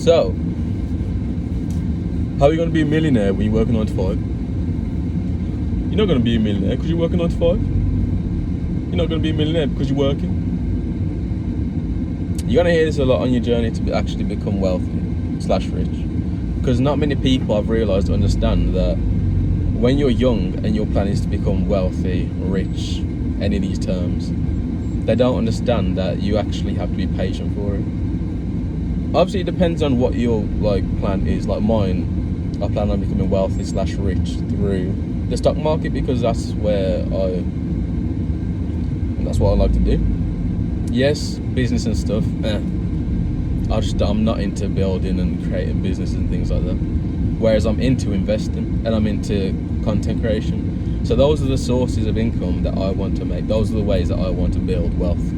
So, how are you going to be a millionaire when you work a 9 to 5? You're not going to be a millionaire because you work a 9 to 5. You're not going to be a millionaire because you're working. You're going to hear this a lot on your journey to actually become wealthy/rich. Because not many people, I've realised, understand that when you're young and your plan is to become wealthy, rich, any of these terms, they don't understand that you actually have to be patient for it. Obviously, it depends on what your plan is. Like mine, I plan on becoming wealthy/rich through the stock market because that's what I like to do. Yes, business and stuff. I'm not into building and creating business and things like that. Whereas I'm into investing and I'm into content creation. So those are the sources of income that I want to make. Those are the ways that I want to build wealth.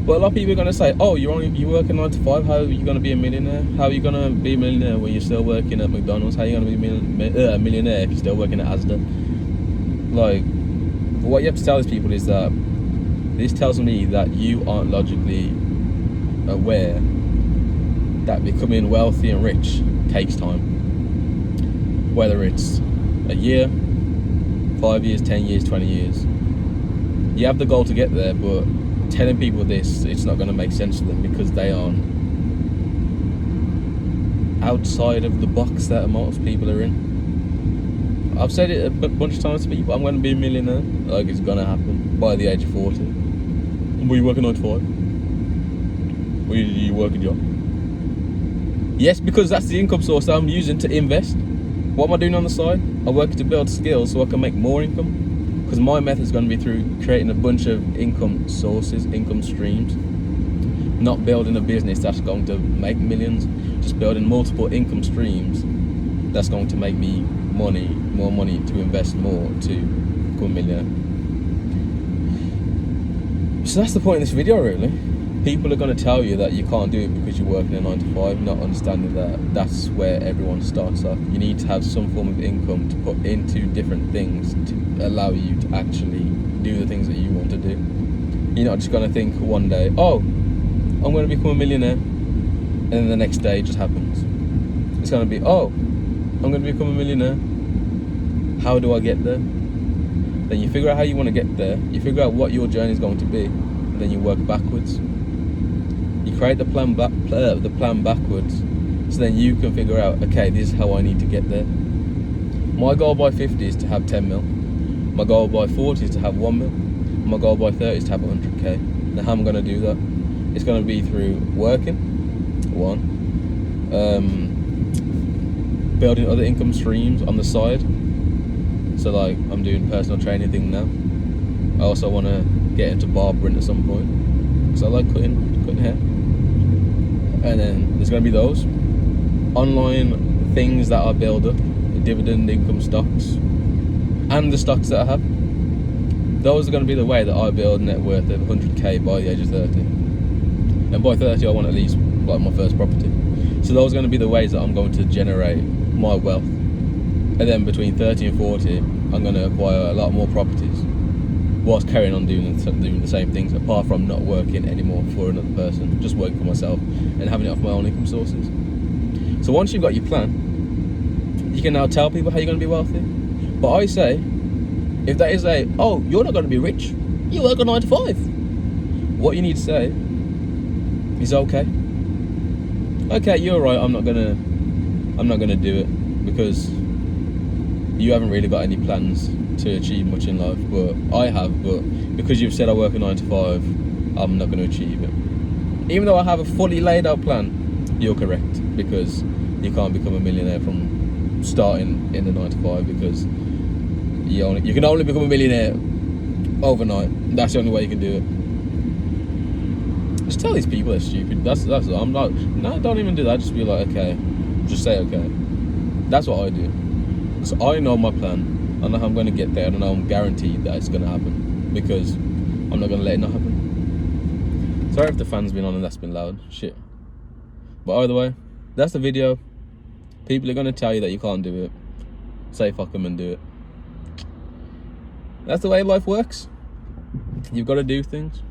But a lot of people are going to say, oh, you work a 9 to 5, how are you going to be a millionaire? How are you going to be a millionaire when you're still working at McDonald's? How are you going to be a millionaire if you're still working at Asda? What you have to tell these people is that this tells me that you aren't logically aware that becoming wealthy and rich takes time. Whether it's a year, 5 years, 10 years, 20 years. You have the goal to get there, but telling people this, it's not going to make sense to them because they aren't outside of the box that most people are in. I've said it a bunch of times to people, I'm going to be a millionaire. It's going to happen by the age of 40. Were you working 9 to 5? Or you work a job? Yes, because that's the income source that I'm using to invest. What am I doing on the side? I'm working to build skills so I can make more income. Because my method is going to be through creating a bunch of income sources, income streams. Not building a business that's going to make millions, just building multiple income streams that's going to make me more money to invest more to become a millionaire. So that's the point of this video, really. People are going to tell you that you can't do it because you're working a 9 to 5, not understanding that that's where everyone starts off. You need to have some form of income to put into different things to allow you to actually do the things that you want to do. You're not just going to think one day, oh, I'm going to become a millionaire, and then the next day it just happens. It's going to be, oh, I'm going to become a millionaire. How do I get there? Then you figure out how you want to get there. You figure out what your journey is going to be, and then you work backwards. You create the plan backwards, so then you can figure out, okay, this is how I need to get there. My goal by 50 is to have 10 mil. My goal by 40 is to have 1 mil. My goal by 30 is to have 100k. Now, how am I going to do that? It's going to be through working, building other income streams on the side. So I'm doing personal training thing now. I also want to get into barbering at some point, because I like cutting hair. And then there's going to be those online things that I build up, the dividend income stocks, and the stocks that I have. Those are going to be the way that I build net worth of 100k by the age of 30. And by 30, I want at least my first property. So those are going to be the ways that I'm going to generate my wealth. And then between 30 and 40, I'm going to acquire a lot more properties, whilst carrying on doing the same things, apart from not working anymore for another person, just working for myself and having it off my own income sources. So once you've got your plan, you can now tell people how you're going to be wealthy. But I say, if that is oh, you're not going to be rich, you work a 9 to 5. What you need to say is, okay, you're right, I'm not gonna do it because you haven't really got any plans to achieve much in life, but I have. But because you've said I work a 9 to 5, I'm not going to achieve it. Even though I have a fully laid out plan, you're correct, because you can't become a millionaire from starting in the 9 to 5, because you can only become a millionaire overnight. That's the only way you can do it. Just tell these people they're stupid. That's I'm not. No, don't even do that. Just be like, okay, just say okay. That's what I do. So I know my plan. I know how I'm going to get there, and I know I'm guaranteed that it's going to happen, because I'm not going to let it not happen. Sorry if the fan's been on and that's been loud. Shit. But either way, that's the video. People are going to tell you that you can't do it. Say fuck them and do it. That's the way life works. You've got to do things.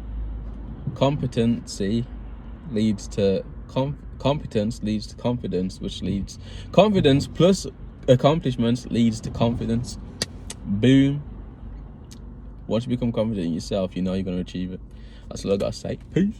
Competency leads to competence leads to confidence, which leads confidence plus accomplishments leads to confidence. Boom. Once you become confident in yourself, you know you're going to achieve it. That's all I gotta say. Peace.